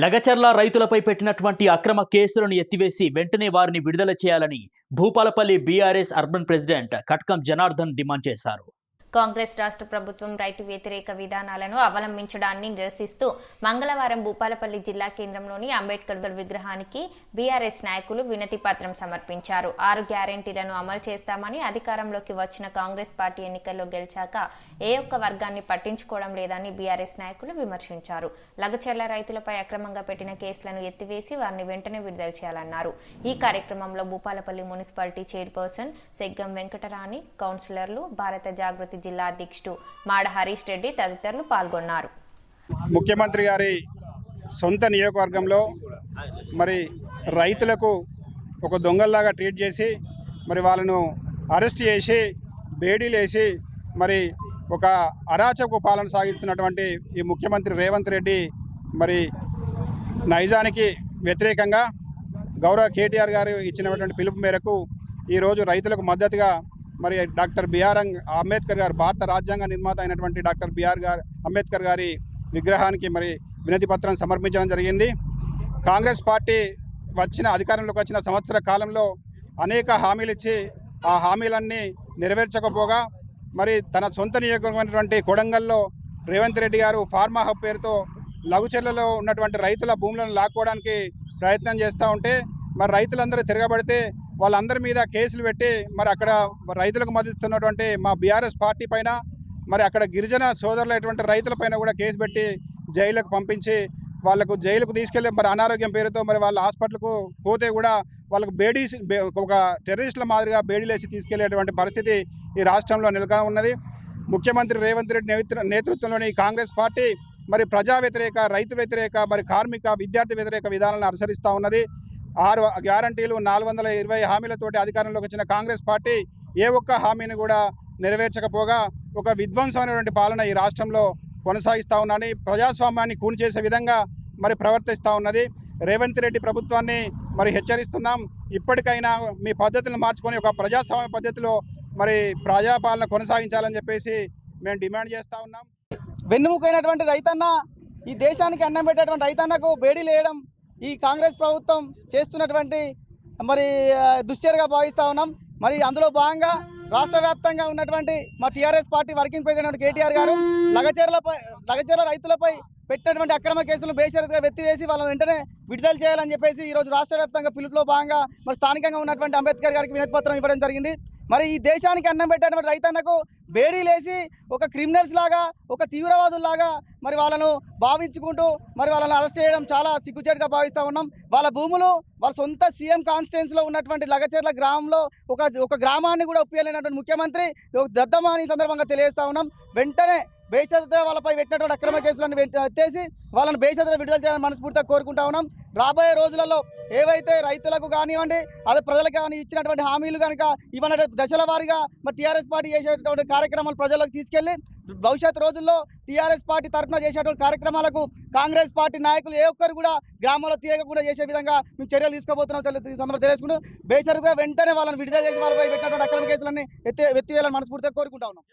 లగచర్ల రైతులపై పెట్టినటువంటి అక్రమ కేసులను ఎత్తివేసి వెంటనే వారిని విడుదల చేయాలని Bhupalpally BRS urban president Katkam Janardhan demand చేశారు. కాంగ్రెస్ రాష్ట్ర ప్రభుత్వం రైతు వ్యతిరేక విధానాలను అవలంబించడాన్ని నిరసిస్తూ మంగళవారం భూపాలపల్లి జిల్లా కేంద్రంలోని అంబేద్కర్ విగ్రహానికి బీఆర్ఎస్ నాయకులు వినతి పత్రం సమర్పించారు. 6 గ్యారెంటీలను అమలు చేస్తామని అధికారంలోకి వచ్చిన కాంగ్రెస్ పార్టీ ఎన్నికల్లో గెలిచాక ఏ ఒక్క వర్గాన్ని పట్టించుకోవడం లేదని బీఆర్ఎస్ నాయకులు విమర్శించారు. లగచర్ల రైతులపై అక్రమంగా పెట్టిన కేసులను ఎత్తివేసి వారిని వెంటనే విడుదల చేయాలన్నారు. ఈ కార్యక్రమంలో భూపాలపల్లి మున్సిపాలిటీ చైర్పర్సన్ సెగ్గం వెంకటరాణి, కౌన్సిలర్లు, భారత జాగృతి జిల్లా అధ్యక్షుడు మాడ హరీష్ రెడ్డి తదితరులు పాల్గొన్నారు. ముఖ్యమంత్రి గారి సొంత నియోజకవర్గంలో మరి రైతులకు ఒక దొంగల్లాగా ట్రీట్ చేసి మరి వాళ్ళను అరెస్ట్ చేసి బేడీలేసి మరి ఒక అరాచక పాలన సాగిస్తున్నటువంటి ఈ ముఖ్యమంత్రి రేవంత్ రెడ్డి మరి నైజానికి వ్యతిరేకంగా గౌరవ కేటీఆర్ గారు ఇచ్చినటువంటి పిలుపు మేరకు ఈరోజు రైతులకు మద్దతుగా మరి డాక్టర్ బిఆర్ అంబేద్కర్ గారు, భారత రాజ్యాంగ నిర్మాత అయినటువంటి డాక్టర్ బిఆర్ అంబేద్కర్ గారి విగ్రహానికి మరి వినతి పత్రం సమర్పించడం జరిగింది. కాంగ్రెస్ పార్టీ అధికారంలోకి వచ్చిన సంవత్సర కాలంలో అనేక హామీలు ఇచ్చి ఆ హామీలన్నీ నెరవేర్చకపోగా మరి తన సొంత నియోజకవర్గమైనటువంటి కొడంగల్లో రేవంత్ రెడ్డి గారు ఫార్మా హబ్ పేరుతో లఘుచెర్లలో ఉన్నటువంటి రైతుల భూములను లాక్కోవడానికి ప్రయత్నం చేస్తూ ఉంటే మరి రైతులందరూ తిరగబడితే వాళ్ళందరి మీద కేసులు పెట్టి మరి అక్కడ రైతులకు మద్దతున్నటువంటి మా బీఆర్ఎస్ పార్టీ పైన మరి అక్కడ గిరిజన సోదరులైనటువంటి రైతులపైన కూడా కేసు పెట్టి జైలుకు పంపించి వాళ్ళకు జైలుకు తీసుకెళ్ళి మరి అనారోగ్యం పేరుతో మరి వాళ్ళ హాస్పిటల్కు పోతే కూడా వాళ్ళకు ఒక టెర్రరిస్టుల మాదిరిగా బేడీలేసి తీసుకెళ్లేటువంటి పరిస్థితి ఈ రాష్ట్రంలో నెలకొని ఉన్నది. ముఖ్యమంత్రి రేవంత్ రెడ్డి నేతృత్వంలోని కాంగ్రెస్ పార్టీ మరి ప్రజా వ్యతిరేక, రైతు వ్యతిరేక, మరి కార్మిక, విద్యార్థి వ్యతిరేక విధానాలను అనుసరిస్తూ ఉన్నది. 6 గ్యారంటీలు, 420 హామీలతోటి అధికారంలోకి వచ్చిన కాంగ్రెస్ పార్టీ ఏ ఒక్క హామీని కూడా నెరవేర్చకపోగా ఒక విధ్వంసమైనటువంటి పాలన ఈ రాష్ట్రంలో కొనసాగిస్తూ ఉన్నది. ప్రజాస్వామ్యాన్ని కూని చేసే విధంగా మరి ప్రవర్తిస్తూ ఉన్నది. రేవంత్ రెడ్డి ప్రభుత్వాన్ని మరి హెచ్చరిస్తున్నాం, ఇప్పటికైనా మీ పద్ధతులను మార్చుకొని ఒక ప్రజాస్వామ్య పద్ధతిలో మరి ప్రజాపాలన కొనసాగించాలని చెప్పేసి మేము డిమాండ్ చేస్తూ ఉన్నాం. వెన్నుముకైనటువంటి రైతన్న, ఈ దేశానికి అన్నం పెట్టేటువంటి రైతన్నకు బేడీలు వేయడం ఈ కాంగ్రెస్ ప్రభుత్వం చేస్తున్నటువంటి మరి దుశ్చర్యగా భావిస్తూ ఉన్నాం. మరి అందులో భాగంగా రాష్ట్ర వ్యాప్తంగా ఉన్నటువంటి మా TRS party working president KTR గారు లగచర్ల రైతులపై పెట్టినటువంటి అక్రమ కేసులను బేషరతుగా వెత్తివేసి వాళ్ళని వెంటనే విడుదల చేయాలని చెప్పేసి ఈరోజు రాష్ట్ర వ్యాప్తంగా పిలుపులో భాగంగా మరి స్థానికంగా ఉన్నటువంటి అంబేద్కర్ గారికి వినతి పత్రం ఇవ్వడం జరిగింది. మరి ఈ దేశానికి అన్నం పెట్టేటువంటి రైతన్నకు బేడీలేసి ఒక క్రిమినల్స్ లాగా, ఒక తీవ్రవాదుల్లాగా మరి వాళ్ళను భావించుకుంటూ మరి వాళ్ళని అరెస్ట్ చేయడం చాలా సిగ్గుచేటుగా భావిస్తూ ఉన్నాం. వాళ్ళ భూములు వాళ్ళ సొంత సీఎం కాన్స్టిట్యున్సీలో ఉన్నటువంటి లగచర్ల గ్రామంలో ఒక గ్రామాన్ని కూడా ఒప్పియలేనటువంటి ముఖ్యమంత్రి దద్దమా అని సందర్భంగా తెలియజేస్తా ఉన్నాం. వెంటనే బేషరతుగా వాళ్ళపై పెట్టినటువంటి అక్రమ కేసులను ఎత్తేసి వాళ్ళని బేషరతుగా విడుదల చేయాలని మనస్ఫూర్తిగా కోరుకుంటా ఉన్నాం. రాబోయే రోజులలో ఏవైతే రైతులకు కానివ్వండి, అదే ప్రజలకు కానీ ఇచ్చినటువంటి హామీలు కనుక ఇవన్నీ దశల వారీగా మరి టీఆర్ఎస్ పార్టీ చేసేటువంటి కార్యక్రమాలు ప్రజలకు తీసుకెళ్లి భవిష్యత్ రోజుల్లో టీఆర్ఎస్ పార్టీ తరఫున చేసేటువంటి కార్యక్రమాలకు కాంగ్రెస్ పార్టీ నాయకులు ఏ ఒక్కరు కూడా గ్రామంలో తీయకుండా చేసే విధంగా మేము చర్యలు తీసుకోబోతున్నాం తెలియజేసుకుంటూ బేషరతుగా వెంటనే వాళ్ళని విడుదల చేసి వాళ్ళపై పెట్టినటువంటి అక్రమ కేసులన్నీ ఎత్తివేయాలని మనస్ఫూర్తిగా కోరుకుంటా ఉన్నాం.